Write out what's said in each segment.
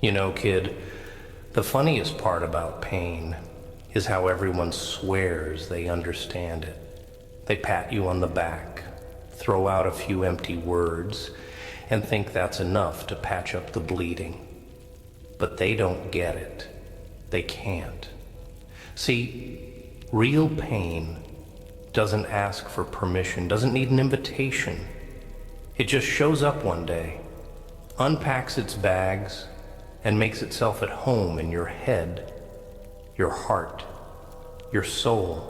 You know, kid, the funniest part about pain is how everyone swears they understand it. They pat you on the back, throw out a few empty words, and think that's enough to patch up the bleeding. But they don't get it. They can't. See, real pain doesn't ask for permission, doesn't need an invitation. It just shows up one day, unpacks its bags, and makes itself at home in your head, your heart, your soul.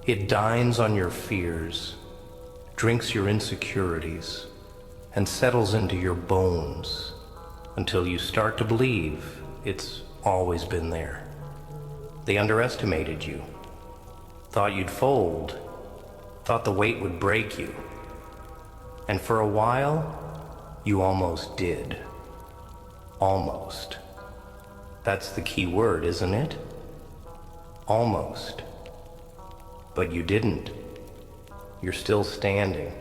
It dines on your fears, drinks your insecurities, and settles into your bones until you start to believe it's always been there. They underestimated you, thought you'd fold, thought the weight would break you. And for a while, you almost did. Almost. That's the key word, isn't it? Almost. But you didn't. You're still standing.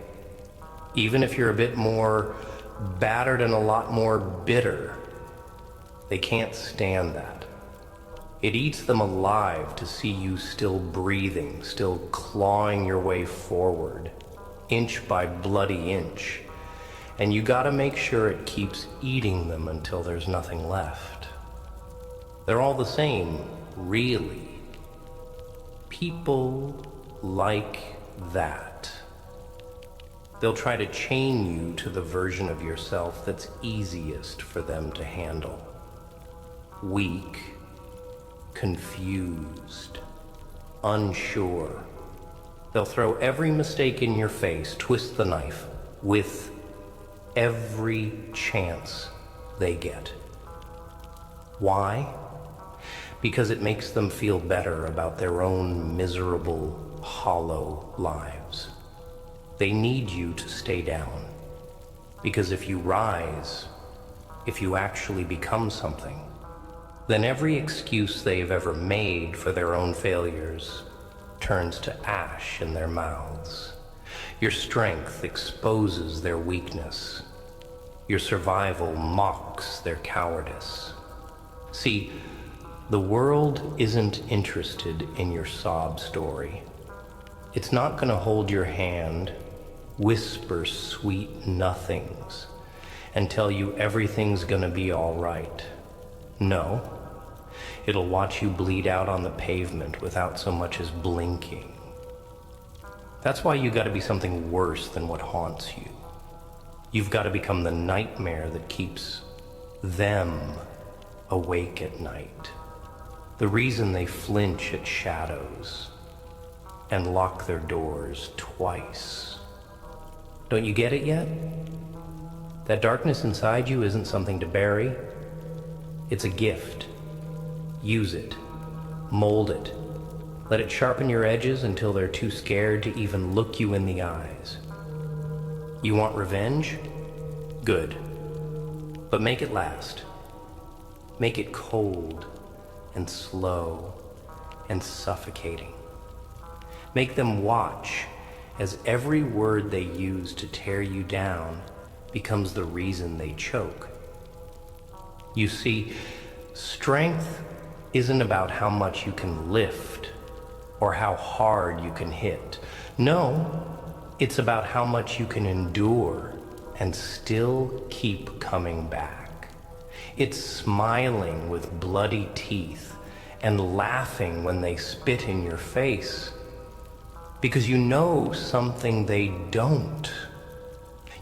Even if you're a bit more battered and a lot more bitter, they can't stand that. It eats them alive to see you still breathing, still clawing your way forward, inch by bloody inch. And you gotta make sure it keeps eating them until there's nothing left. They're all the same, really. People like that. They'll try to chain you to the version of yourself that's easiest for them to handle. Weak, confused, unsure. They'll throw every mistake in your face, twist the knife, with every chance they get. Why? Because it makes them feel better about their own miserable, hollow lives. They need you to stay down. Because if you rise, if you actually become something, then every excuse they've ever made for their own failures turns to ash in their mouths. Your strength exposes their weakness. Your survival mocks their cowardice. See, the world isn't interested in your sob story. It's not going to hold your hand, whisper sweet nothings, and tell you everything's going to be all right. No, it'll watch you bleed out on the pavement without so much as blinking. That's why you got to be something worse than what haunts you. You've got to become the nightmare that keeps them awake at night. The reason they flinch at shadows and lock their doors twice. Don't you get it yet? That darkness inside you isn't something to bury. It's a gift. Use it. Mold it. Let it sharpen your edges until they're too scared to even look you in the eyes. You want revenge? Good. But make it last. Make it cold and slow and suffocating. Make them watch as every word they use to tear you down becomes the reason they choke. You see, strength isn't about how much you can lift or how hard you can hit. No, it's about how much you can endure and still keep coming back. It's smiling with bloody teeth and laughing when they spit in your face. Because you know something they don't.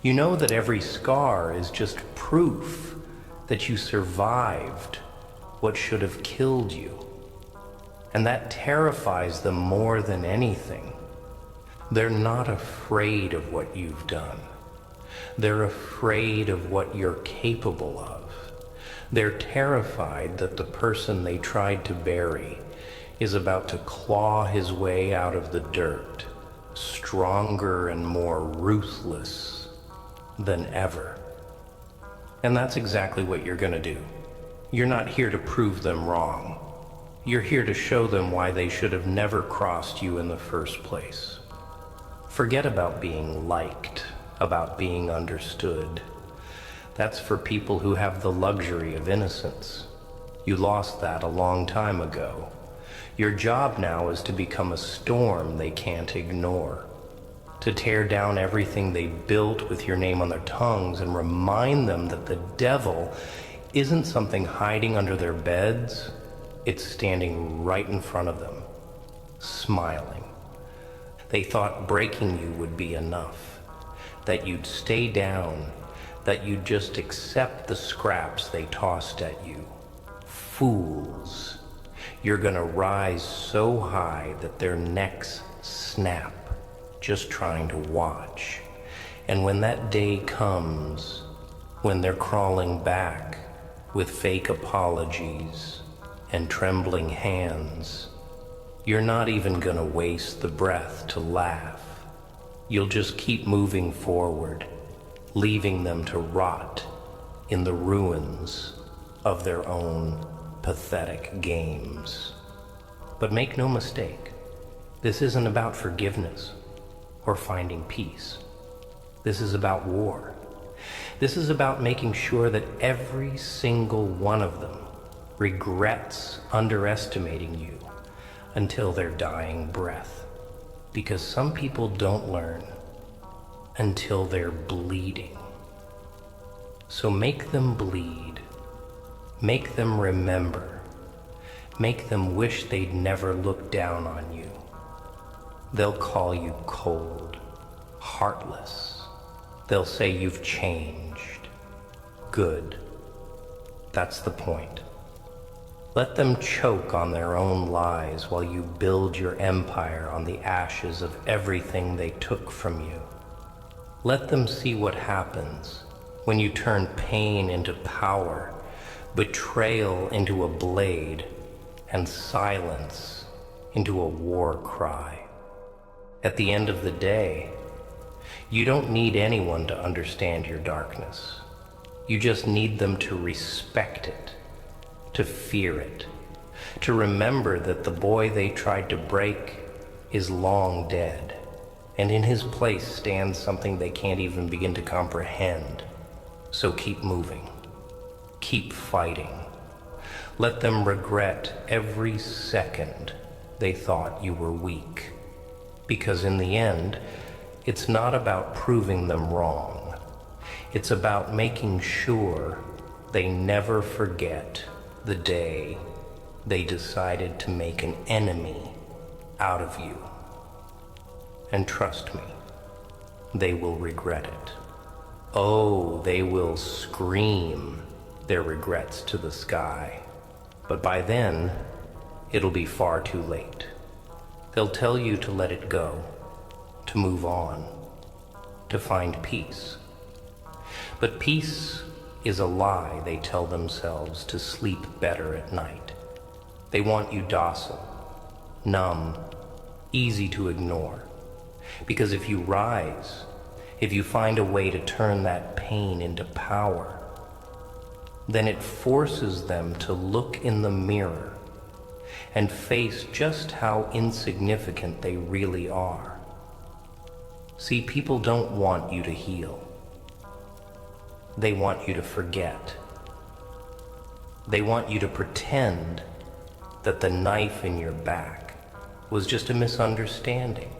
You know that every scar is just proof that you survived what should have killed you. And that terrifies them more than anything. They're not afraid of what you've done. They're afraid of what you're capable of. They're terrified that the person they tried to bury is about to claw his way out of the dirt, stronger and more ruthless than ever. And that's exactly what you're gonna do. You're not here to prove them wrong. You're here to show them why they should have never crossed you in the first place. Forget about being liked, about being understood. That's for people who have the luxury of innocence. You lost that a long time ago. Your job now is to become a storm they can't ignore. To tear down everything they built with your name on their tongues and remind them that the devil isn't something hiding under their beds. It's standing right in front of them, smiling. They thought breaking you would be enough, that you'd stay down, that you'd just accept the scraps they tossed at you. Fools. You're gonna rise so high that their necks snap, just trying to watch. And when that day comes, when they're crawling back with fake apologies and trembling hands, you're not even gonna waste the breath to laugh. You'll just keep moving forward, leaving them to rot in the ruins of their own pathetic games. But make no mistake, this isn't about forgiveness or finding peace. This is about war. This is about making sure that every single one of them regrets underestimating you until their dying breath. Because some people don't learn until they're bleeding. So make them bleed. Make them remember. Make them wish they'd never looked down on you. They'll call you cold, heartless. They'll say you've changed. Good. That's the point. Let them choke on their own lies while you build your empire on the ashes of everything they took from you. Let them see what happens when you turn pain into power, betrayal into a blade, and silence into a war cry. At the end of the day, you don't need anyone to understand your darkness. You just need them to respect it, to fear it, to remember that the boy they tried to break is long dead, and in his place stands something they can't even begin to comprehend. So keep moving. Keep fighting. Let them regret every second they thought you were weak. Because in the end, it's not about proving them wrong. It's about making sure they never forget the day they decided to make an enemy out of you. And trust me, they will regret it. Oh, they will scream their regrets to the sky. But by then, it'll be far too late. They'll tell you to let it go, to move on, to find peace. But peace is a lie they tell themselves to sleep better at night. They want you docile, numb, easy to ignore. Because if you rise, if you find a way to turn that pain into power, then it forces them to look in the mirror and face just how insignificant they really are. See, people don't want you to heal. They want you to forget. They want you to pretend that the knife in your back was just a misunderstanding,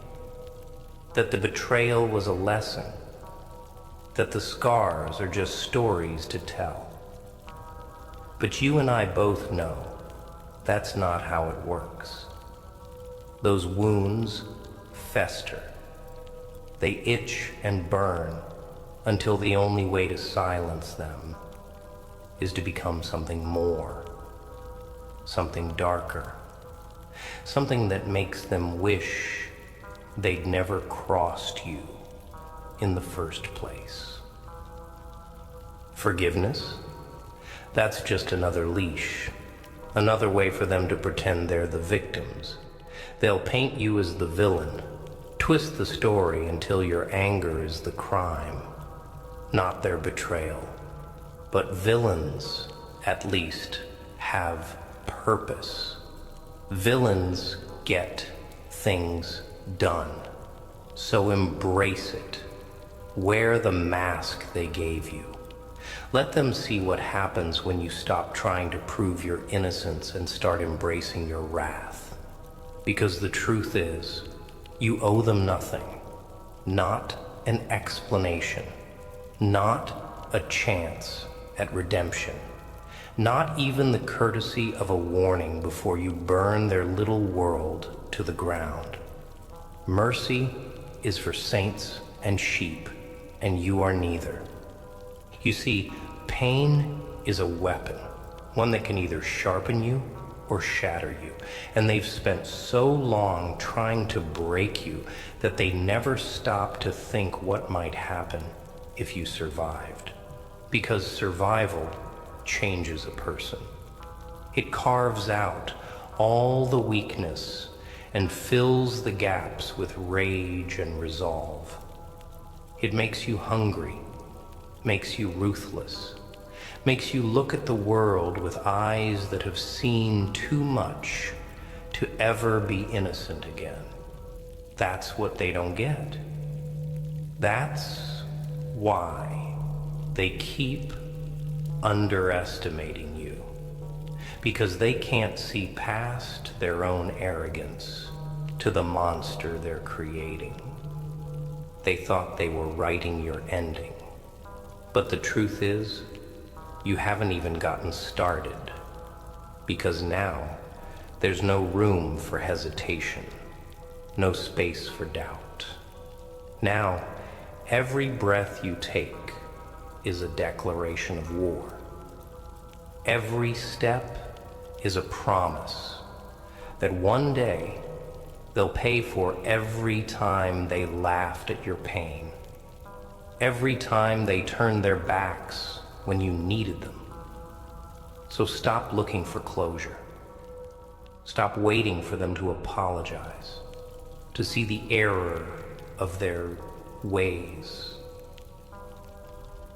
that the betrayal was a lesson, that the scars are just stories to tell. But you and I both know that's not how it works. Those wounds fester. They itch and burn until the only way to silence them is to become something more, something darker, something that makes them wish they'd never crossed you in the first place. Forgiveness? That's just another leash, another way for them to pretend they're the victims. They'll paint you as the villain, twist the story until your anger is the crime, not their betrayal. But villains, at least, have purpose. Villains get things done. So embrace it. Wear the mask they gave you. Let them see what happens when you stop trying to prove your innocence and start embracing your wrath. Because the truth is, you owe them nothing, not an explanation, not a chance at redemption, not even the courtesy of a warning before you burn their little world to the ground. Mercy is for saints and sheep, and you are neither. You see, pain is a weapon, one that can either sharpen you or shatter you. And they've spent so long trying to break you that they never stop to think what might happen if you survived. Because survival changes a person. It carves out all the weakness and fills the gaps with rage and resolve. It makes you hungry, makes you ruthless, makes you look at the world with eyes that have seen too much to ever be innocent again. That's what they don't get. That's why they keep underestimating you, because they can't see past their own arrogance to the monster they're creating. They thought they were writing your ending, but the truth is, you haven't even gotten started, because now there's no room for hesitation, no space for doubt. Now, every breath you take is a declaration of war. Every step is a promise that one day they'll pay for every time they laughed at your pain, every time they turned their backs when you needed them. So stop looking for closure. Stop waiting for them to apologize, to see the error of their ways.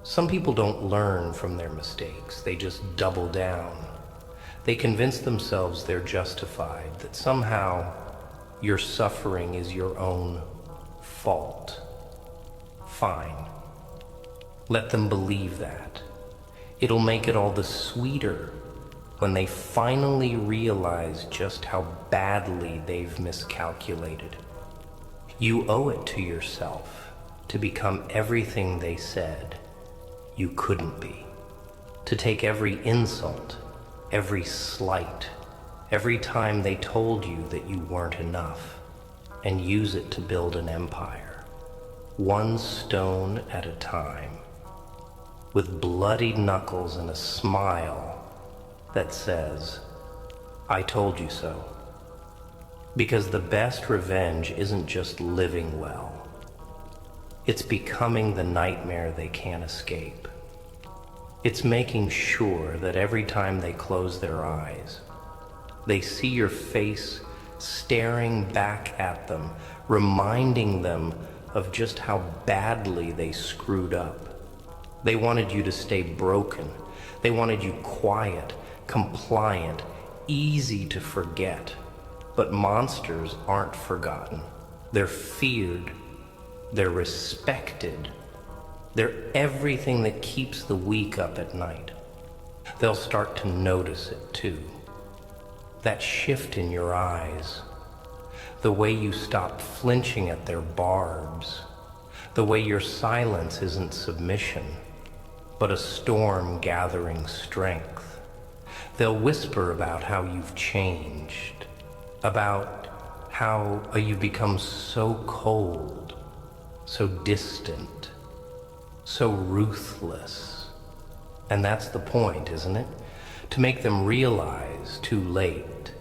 Some people don't learn from their mistakes, they just double down. They convince themselves they're justified, that somehow your suffering is your own fault. Fine. Let them believe that. It'll make it all the sweeter when they finally realize just how badly they've miscalculated. You owe it to yourself to become everything they said you couldn't be. To take every insult, every slight, every time they told you that you weren't enough, and use it to build an empire, one stone at a time, with bloodied knuckles and a smile that says, I told you so. Because the best revenge isn't just living well. It's becoming the nightmare they can't escape. It's making sure that every time they close their eyes, they see your face staring back at them, reminding them of just how badly they screwed up. They wanted you to stay broken. They wanted you quiet, compliant, easy to forget. But monsters aren't forgotten. They're feared. They're respected. They're everything that keeps the weak up at night. They'll start to notice it too. That shift in your eyes, the way you stop flinching at their barbs, the way your silence isn't submission, but a storm gathering strength. They'll whisper about how you've changed, about how you've become so cold, so distant, so ruthless. And that's the point, isn't it? To make them realize too late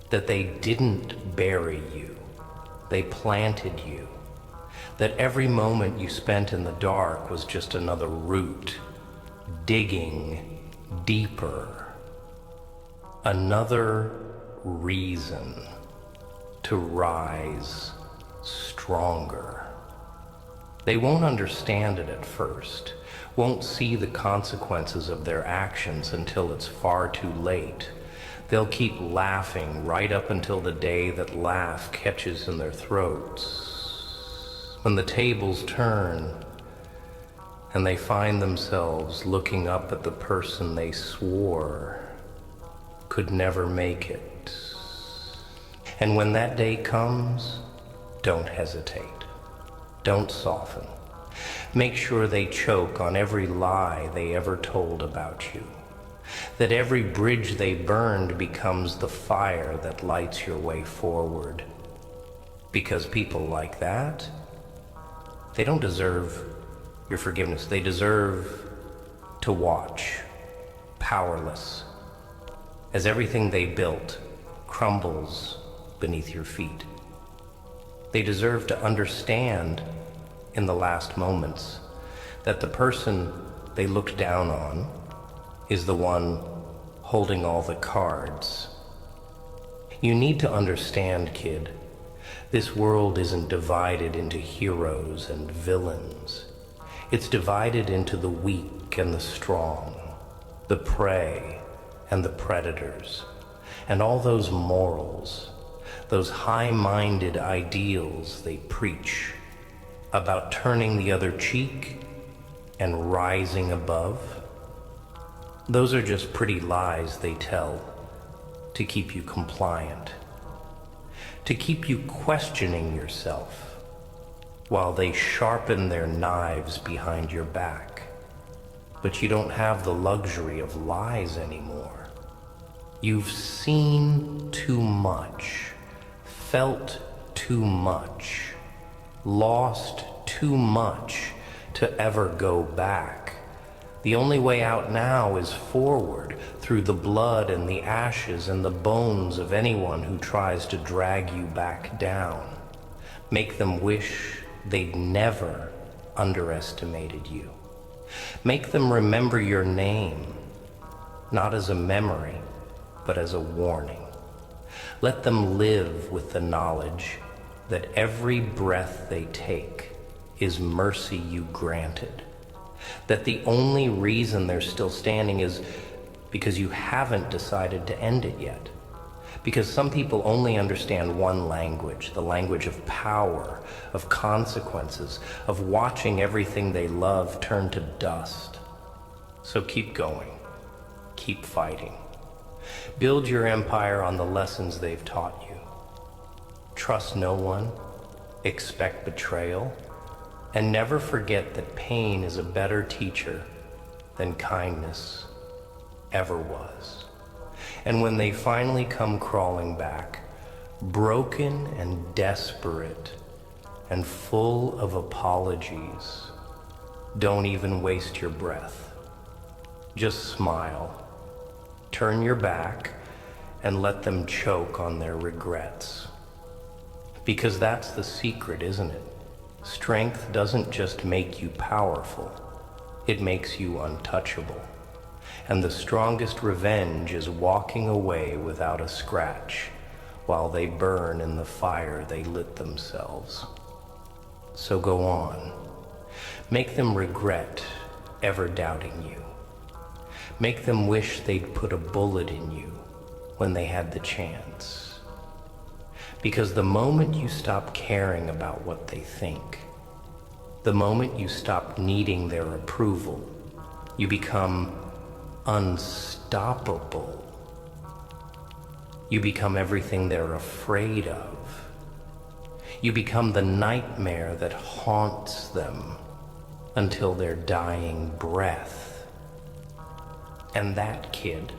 that they didn't bury you, they planted you. That every moment you spent in the dark was just another root, digging deeper. Another reason to rise stronger. They won't understand it at first, won't see the consequences of their actions until it's far too late. They'll keep laughing right up until the day that laugh catches in their throats. When the tables turn and they find themselves looking up at the person they swore could never make it. And when that day comes, don't hesitate. Don't soften. Make sure they choke on every lie they ever told about you. That every bridge they burned becomes the fire that lights your way forward. Because people like that, they don't deserve your forgiveness. They deserve to watch, powerless, as everything they built crumbles beneath your feet. They deserve to understand in the last moments that the person they looked down on is the one holding all the cards. You need to understand, kid, this world isn't divided into heroes and villains. It's divided into the weak and the strong, the prey and the predators, and all those morals, those high-minded ideals they preach about turning the other cheek and rising above. Those are just pretty lies they tell to keep you compliant, to keep you questioning yourself while they sharpen their knives behind your back. But you don't have the luxury of lies anymore. You've seen too much, felt too much, lost too much to ever go back. The only way out now is forward, through the blood and the ashes and the bones of anyone who tries to drag you back down. Make them wish they'd never underestimated you. Make them remember your name, not as a memory, but as a warning. Let them live with the knowledge that every breath they take is mercy you granted. That the only reason they're still standing is because you haven't decided to end it yet. Because some people only understand one language, the language of power, of consequences, of watching everything they love turn to dust. So keep going, keep fighting. Build your empire on the lessons they've taught you. Trust no one, expect betrayal, and never forget that pain is a better teacher than kindness ever was. And when they finally come crawling back, broken and desperate and full of apologies, don't even waste your breath. Just smile, turn your back, and let them choke on their regrets. Because that's the secret, isn't it? Strength doesn't just make you powerful, it makes you untouchable. And the strongest revenge is walking away without a scratch while they burn in the fire they lit themselves. So go on. Make them regret ever doubting you. Make them wish they'd put a bullet in you when they had the chance. Because the moment you stop caring about what they think, the moment you stop needing their approval, you become unstoppable. You become everything they're afraid of. You become the nightmare that haunts them until their dying breath. And that, kid,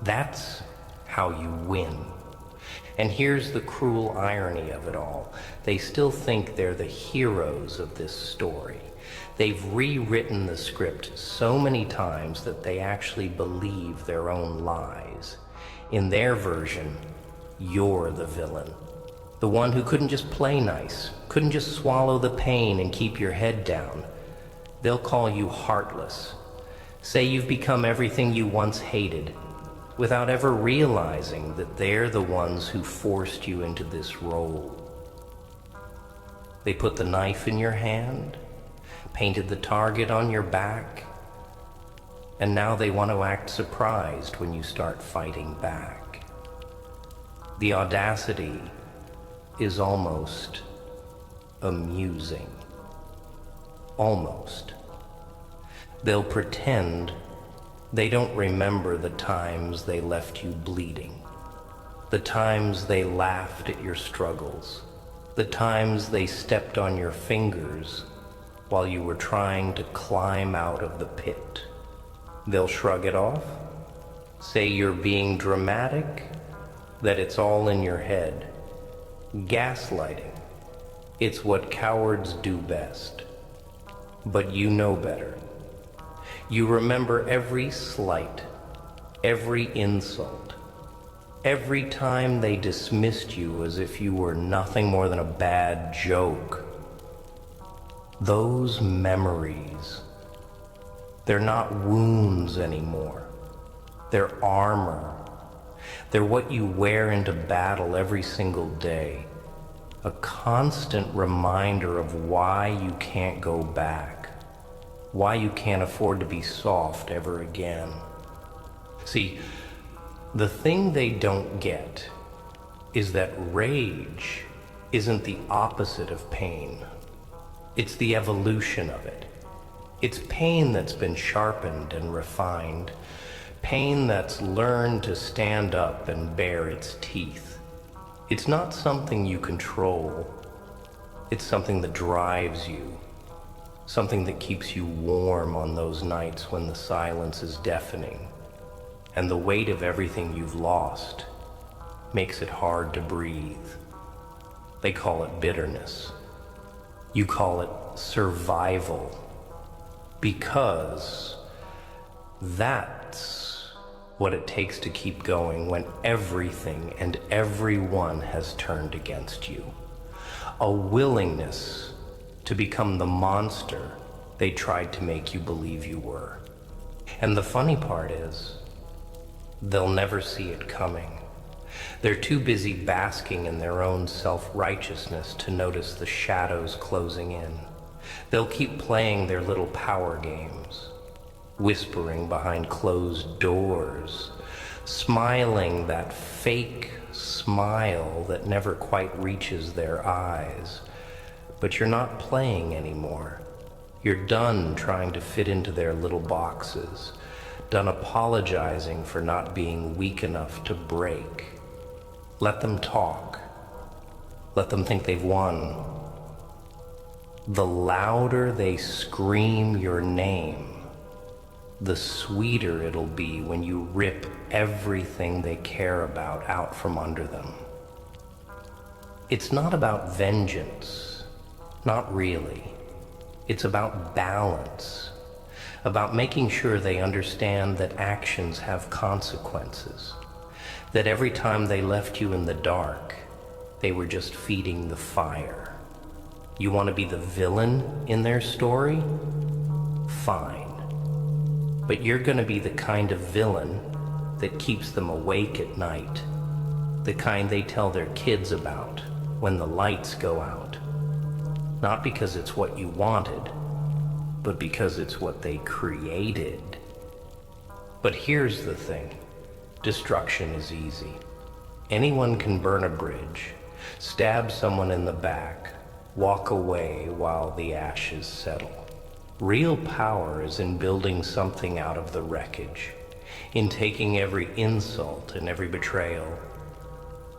that's how you win. And here's the cruel irony of it all. They still think they're the heroes of this story. They've rewritten the script so many times that they actually believe their own lies. In their version, you're the villain. The one who couldn't just play nice, couldn't just swallow the pain and keep your head down. They'll call you heartless. Say you've become everything you once hated, without ever realizing that they're the ones who forced you into this role. They put the knife in your hand, painted the target on your back, and now they want to act surprised when you start fighting back. The audacity is almost amusing. Almost. They'll pretend they don't remember the times they left you bleeding, the times they laughed at your struggles, the times they stepped on your fingers while you were trying to climb out of the pit. They'll shrug it off, say you're being dramatic, that it's all in your head. Gaslighting. It's what cowards do best. But you know better. You remember every slight, every insult, every time they dismissed you as if you were nothing more than a bad joke. Those memories, they're not wounds anymore. They're armor. They're what you wear into battle every single day. A constant reminder of why you can't go back. Why you can't afford to be soft ever again. See, the thing they don't get is that rage isn't the opposite of pain. It's the evolution of it. It's pain that's been sharpened and refined. Pain that's learned to stand up and bare its teeth. It's not something you control. It's something that drives you. Something that keeps you warm on those nights when the silence is deafening and the weight of everything you've lost makes it hard to breathe. They call it bitterness. You call it survival, because that's what it takes to keep going when everything and everyone has turned against you. A willingness to become the monster they tried to make you believe you were. And the funny part is, they'll never see it coming. They're too busy basking in their own self-righteousness to notice the shadows closing in. They'll keep playing their little power games, whispering behind closed doors, smiling that fake smile that never quite reaches their eyes. But you're not playing anymore. You're done trying to fit into their little boxes, done apologizing for not being weak enough to break. Let them talk. Let them think they've won. The louder they scream your name, the sweeter it'll be when you rip everything they care about out from under them. It's not about vengeance, not really. It's about balance, about making sure they understand that actions have consequences, that every time they left you in the dark, they were just feeding the fire. You want to be the villain in their story? Fine. But you're going to be the kind of villain that keeps them awake at night, the kind they tell their kids about when the lights go out. Not because it's what you wanted, but because it's what they created. But here's the thing. Destruction is easy. Anyone can burn a bridge, stab someone in the back, walk away while the ashes settle. Real power is in building something out of the wreckage, in taking every insult and every betrayal,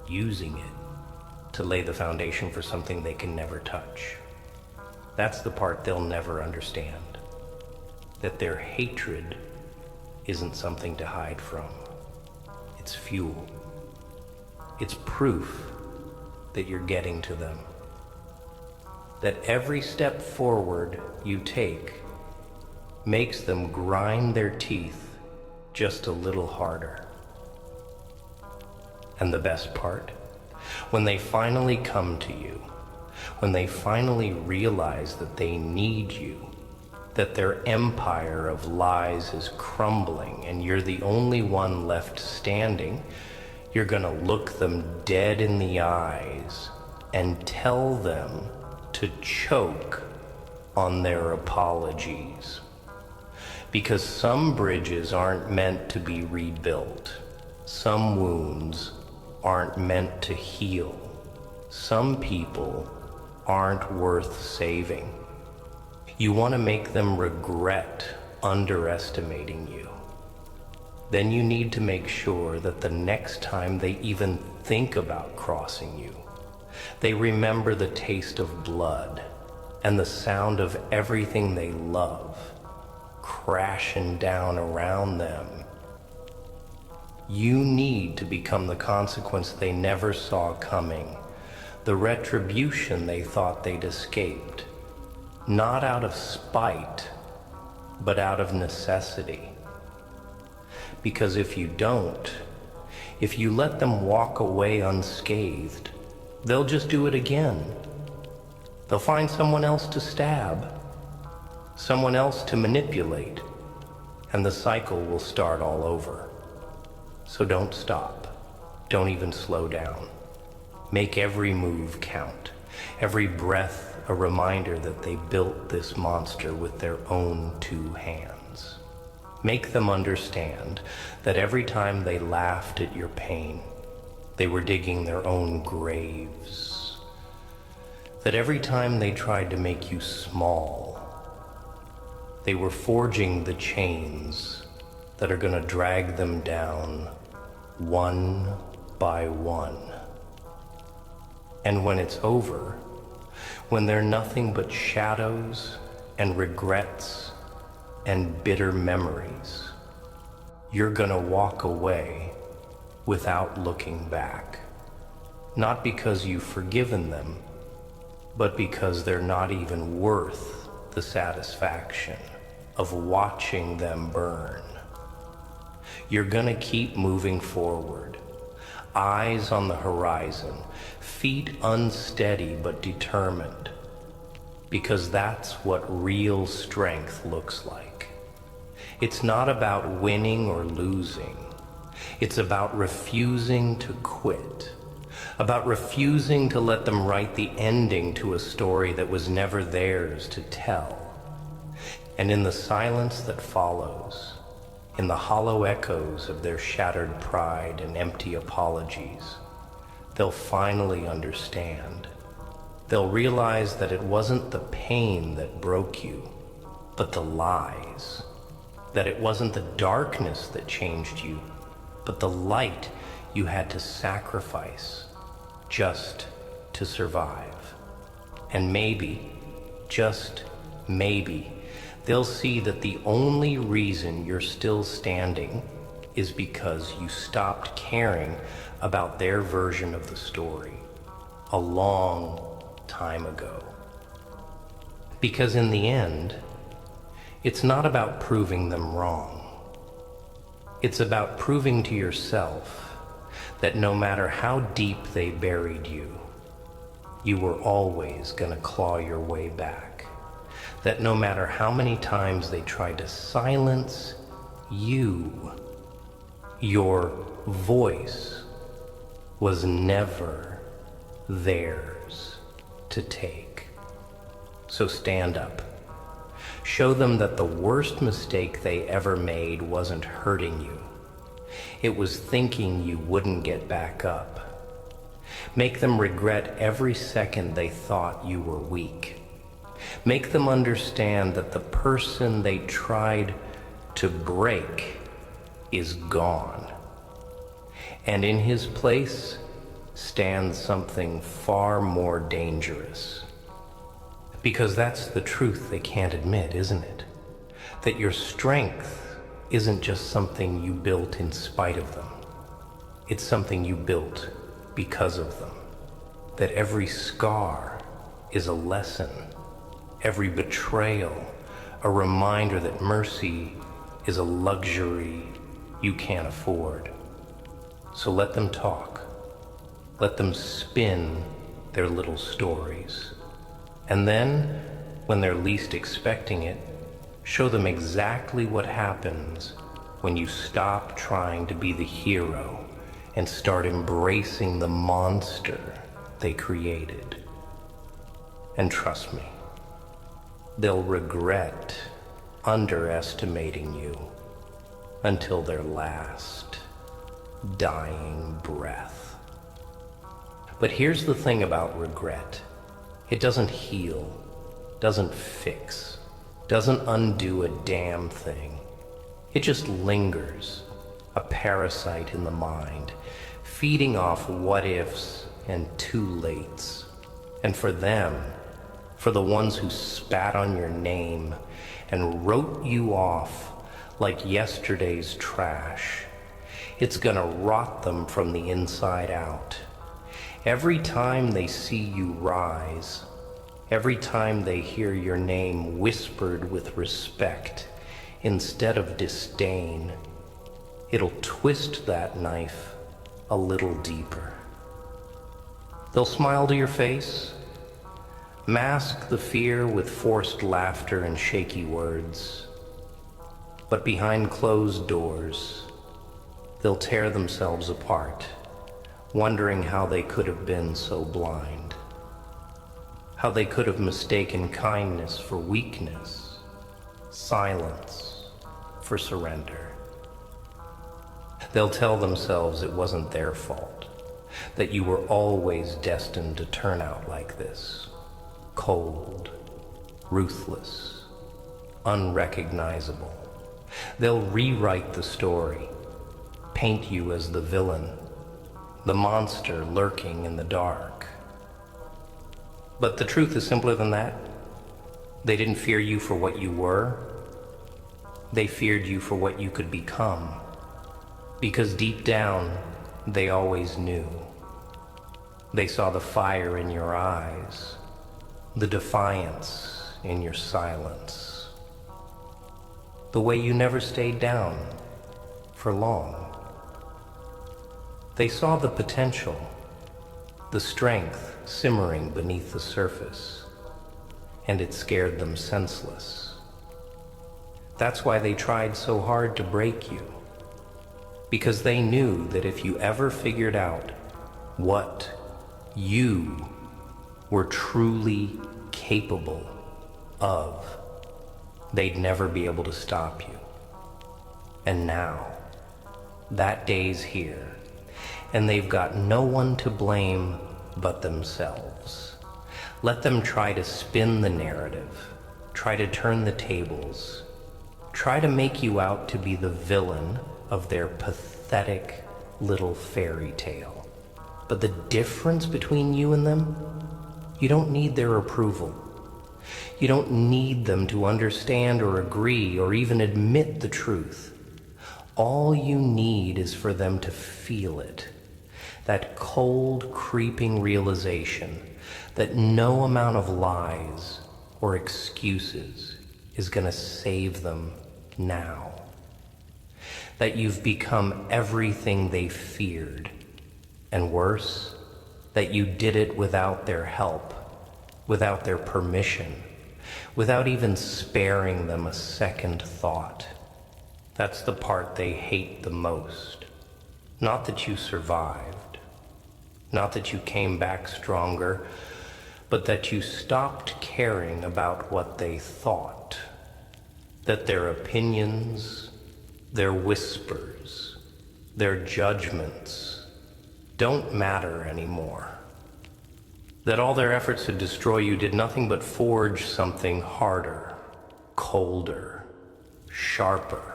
using it to lay the foundation for something they can never touch. That's the part they'll never understand, that their hatred isn't something to hide from. It's fuel. It's proof that you're getting to them. That every step forward you take makes them grind their teeth just a little harder. And the best part, when they finally come to you, when they finally realize that they need you, that their empire of lies is crumbling and you're the only one left standing, you're gonna look them dead in the eyes and tell them to choke on their apologies. Because some bridges aren't meant to be rebuilt. Some wounds aren't meant to heal. Some people aren't worth saving. You want to make them regret underestimating you, then you need to make sure that the next time they even think about crossing you, they remember the taste of blood and the sound of everything they love crashing down around them. You need to become the consequence they never saw coming, the retribution they thought they'd escaped, not out of spite, but out of necessity. Because if you don't, if you let them walk away unscathed, they'll just do it again. They'll find someone else to stab, someone else to manipulate, and the cycle will start all over. So don't stop. Don't even slow down. Make every move count, every breath a reminder that they built this monster with their own 2 hands. Make them understand that every time they laughed at your pain, they were digging their own graves. That every time they tried to make you small, they were forging the chains that are gonna drag them down one by one. And when it's over, when they're nothing but shadows and regrets and bitter memories, you're gonna walk away without looking back. Not because you've forgiven them, but because they're not even worth the satisfaction of watching them burn. You're gonna keep moving forward, eyes on the horizon, feet unsteady but determined, because that's what real strength looks like. It's not about winning or losing. It's about refusing to quit, about refusing to let them write the ending to a story that was never theirs to tell. And in the silence that follows, in the hollow echoes of their shattered pride and empty apologies, they'll finally understand. They'll realize that it wasn't the pain that broke you, but the lies. That it wasn't the darkness that changed you, but the light you had to sacrifice just to survive. And maybe, just maybe, they'll see that the only reason you're still standing is because you stopped caring about their version of the story a long time ago. Because in the end, it's not about proving them wrong. It's about proving to yourself that no matter how deep they buried you, you were always gonna claw your way back. That no matter how many times they tried to silence you, your voice was never theirs to take. So stand up. Show them that the worst mistake they ever made wasn't hurting you. It was thinking you wouldn't get back up. Make them regret every second they thought you were weak. Make them understand that the person they tried to break is gone. And in his place stands something far more dangerous. Because that's the truth they can't admit, isn't it? That your strength isn't just something you built in spite of them. It's something you built because of them. That every scar is a lesson. Every betrayal, a reminder that mercy is a luxury you can't afford. So let them talk. Let them spin their little stories. And then, when they're least expecting it, show them exactly what happens when you stop trying to be the hero and start embracing the monster they created. And trust me, they'll regret underestimating you until their last dying breath. But here's the thing about regret. It doesn't heal, doesn't fix. doesn't undo a damn thing. It just lingers, a parasite in the mind, feeding off what-ifs and too-lates. And for them, for the ones who spat on your name and wrote you off like yesterday's trash, it's gonna rot them from the inside out. Every time they see you rise, every time they hear your name whispered with respect instead of disdain, it'll twist that knife a little deeper. They'll smile to your face, mask the fear with forced laughter and shaky words, but behind closed doors, they'll tear themselves apart, wondering how they could have been so blind, how they could have mistaken kindness for weakness, silence for surrender. They'll tell themselves it wasn't their fault, that you were always destined to turn out like this, cold, ruthless, unrecognizable. They'll rewrite the story, paint you as the villain, the monster lurking in the dark. But the truth is simpler than that. They didn't fear you for what you were. They feared you for what you could become. Because deep down, they always knew. They saw the fire in your eyes, the defiance in your silence, the way you never stayed down for long. They saw the potential, the strength simmering beneath the surface, and it scared them senseless. That's why they tried so hard to break you, because they knew that if you ever figured out what you were truly capable of, they'd never be able to stop you. And now, that day's here, and they've got no one to blame but themselves. Let them try to spin the narrative, try to turn the tables, try to make you out to be the villain of their pathetic little fairy tale. But the difference between you and them, you don't need their approval. You don't need them to understand or agree or even admit the truth. All you need is for them to feel it. That cold, creeping realization that no amount of lies or excuses is going to save them now. That you've become everything they feared, and worse, that you did it without their help, without their permission, without even sparing them a second thought. That's the part they hate the most. Not that you survived, not that you came back stronger, but that you stopped caring about what they thought, that their opinions, their whispers, their judgments don't matter anymore. That all their efforts to destroy you did nothing but forge something harder, colder, sharper.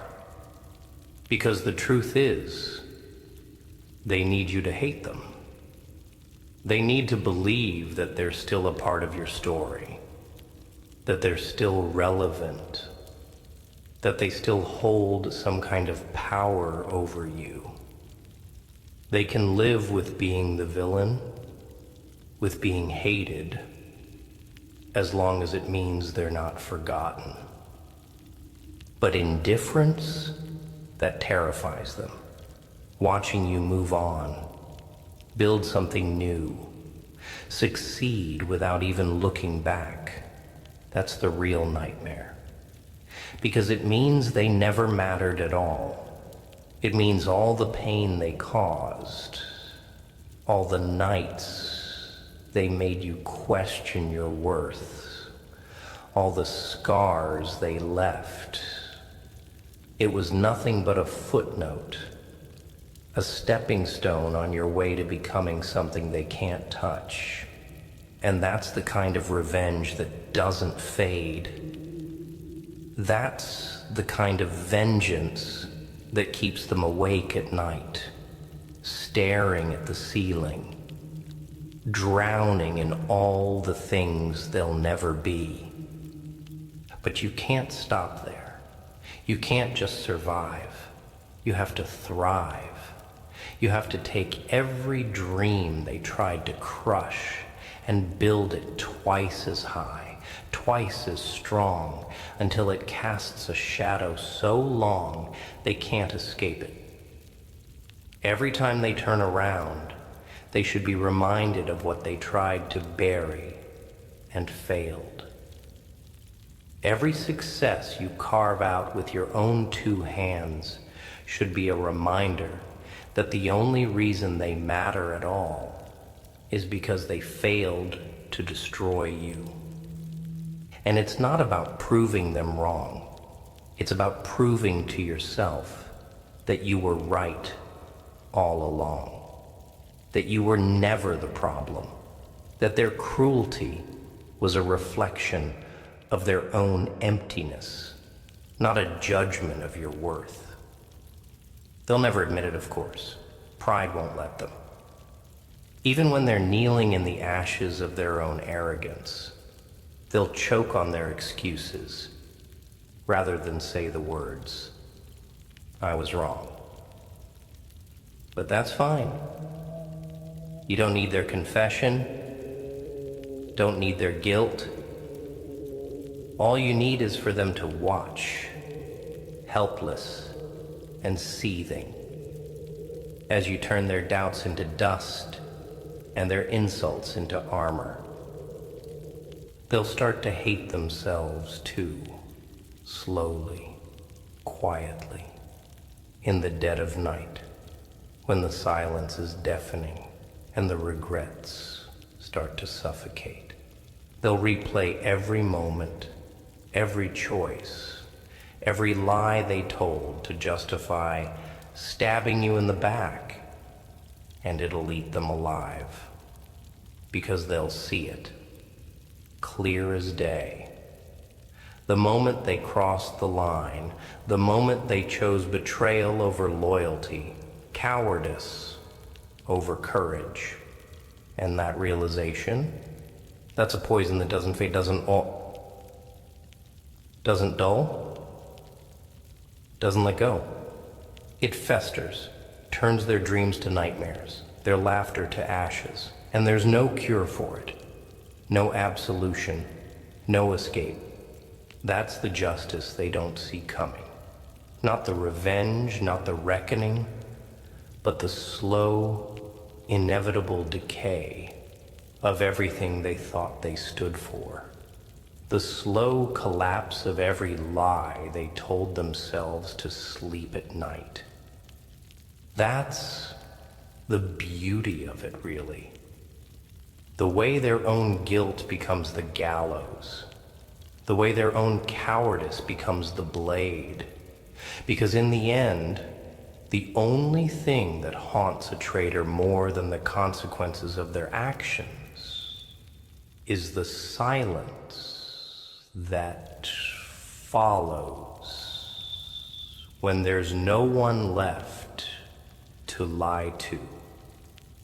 Because the truth is, they need you to hate them. They need to believe that they're still a part of your story, that they're still relevant, that they still hold some kind of power over you. They can live with being the villain, with being hated, as long as it means they're not forgotten. But indifference, that terrifies them. Watching you move on, build something new, succeed without even looking back, that's the real nightmare. Because it means they never mattered at all. It means all the pain they caused, all the nights they made you question your worth, all the scars they left. It was nothing but a footnote, a stepping stone on your way to becoming something they can't touch. And that's the kind of revenge that doesn't fade. That's the kind of vengeance that keeps them awake at night, staring at the ceiling, drowning in all the things they'll never be. But you can't stop there. You can't just survive. You have to thrive. You have to take every dream they tried to crush and build it twice as high, twice as strong, until it casts a shadow so long they can't escape it. Every time they turn around, they should be reminded of what they tried to bury and failed. Every success you carve out with your own 2 hands should be a reminder that the only reason they matter at all is because they failed to destroy you. And it's not about proving them wrong. It's about proving to yourself that you were right all along, that you were never the problem, that their cruelty was a reflection of their own emptiness, not a judgment of your worth. They'll never admit it, of course. Pride won't let them. Even when they're kneeling in the ashes of their own arrogance, they'll choke on their excuses rather than say the words, "I was wrong." But that's fine. You don't need their confession, don't need their guilt. All you need is for them to watch, helpless and seething, as you turn their doubts into dust and their insults into armor. They'll start to hate themselves too, slowly, quietly, in the dead of night, when the silence is deafening and the regrets start to suffocate. They'll replay every moment, every choice, every lie they told to justify stabbing you in the back, and it'll eat them alive, because they'll see it, clear as day. The moment they crossed the line, the moment they chose betrayal over loyalty, cowardice over courage, and that realization, that's a poison that doesn't fade, doesn't dull, doesn't let go. It festers, turns their dreams to nightmares, their laughter to ashes, and there's no cure for it, no absolution, no escape. That's the justice they don't see coming. Not the revenge, not the reckoning, but the slow, inevitable decay of everything they thought they stood for. The slow collapse of every lie they told themselves to sleep at night. That's the beauty of it, really. The way their own guilt becomes the gallows. The way their own cowardice becomes the blade. Because in the end, the only thing that haunts a traitor more than the consequences of their actions is the silence that follows when there's no one left to lie to.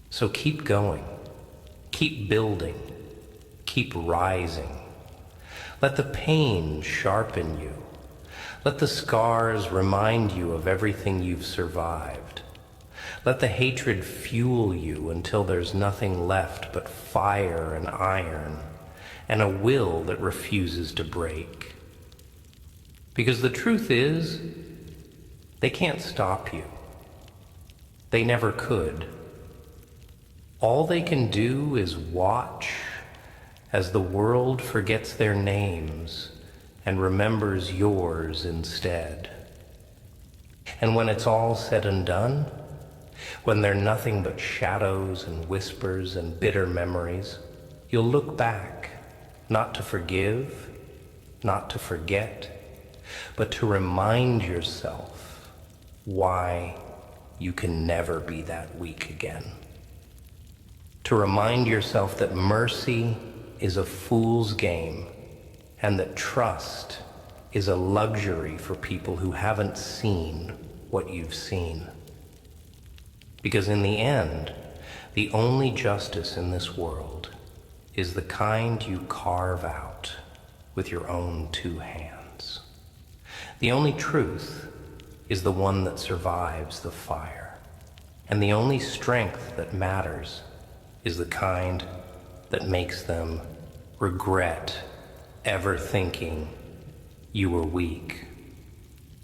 So keep going, keep building, keep rising. Let the pain sharpen you. Let the scars remind you of everything you've survived. Let the hatred fuel you until there's nothing left but fire and iron, and a will that refuses to break. Because the truth is, they can't stop you. They never could. All they can do is watch as the world forgets their names and remembers yours instead. And when it's all said and done, when they're nothing but shadows and whispers and bitter memories, you'll look back, not to forgive, not to forget, but to remind yourself why you can never be that weak again. To remind yourself that mercy is a fool's game, and that trust is a luxury for people who haven't seen what you've seen. Because in the end, the only justice in this world is the kind you carve out with your own two hands. The only truth is the one that survives the fire. And the only strength that matters is the kind that makes them regret ever thinking you were weak.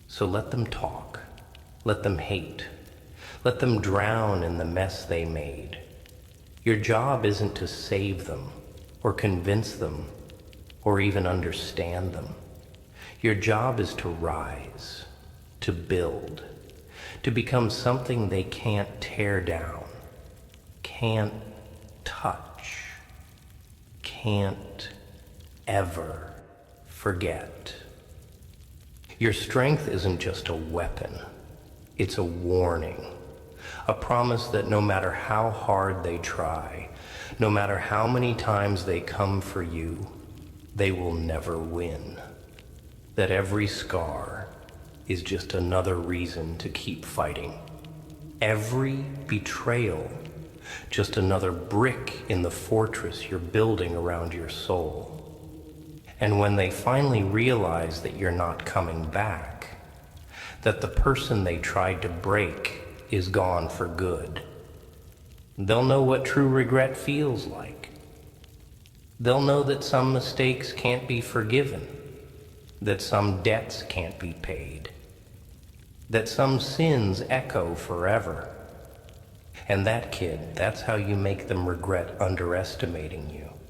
So let them talk, let them hate, let them drown in the mess they made. Your job isn't to save them, or convince them, or even understand them. Your job is to rise, to build, to become something they can't tear down, can't touch, can't ever forget. Your strength isn't just a weapon, it's a warning, a promise that no matter how hard they try, no matter how many times they come for you, they will never win. That every scar is just another reason to keep fighting. Every betrayal, just another brick in the fortress you're building around your soul. And when they finally realize that you're not coming back, that the person they tried to break is gone for good, they'll know what true regret feels like. They'll know that some mistakes can't be forgiven, that some debts can't be paid, that some sins echo forever. And that, kid, that's how you make them regret underestimating you.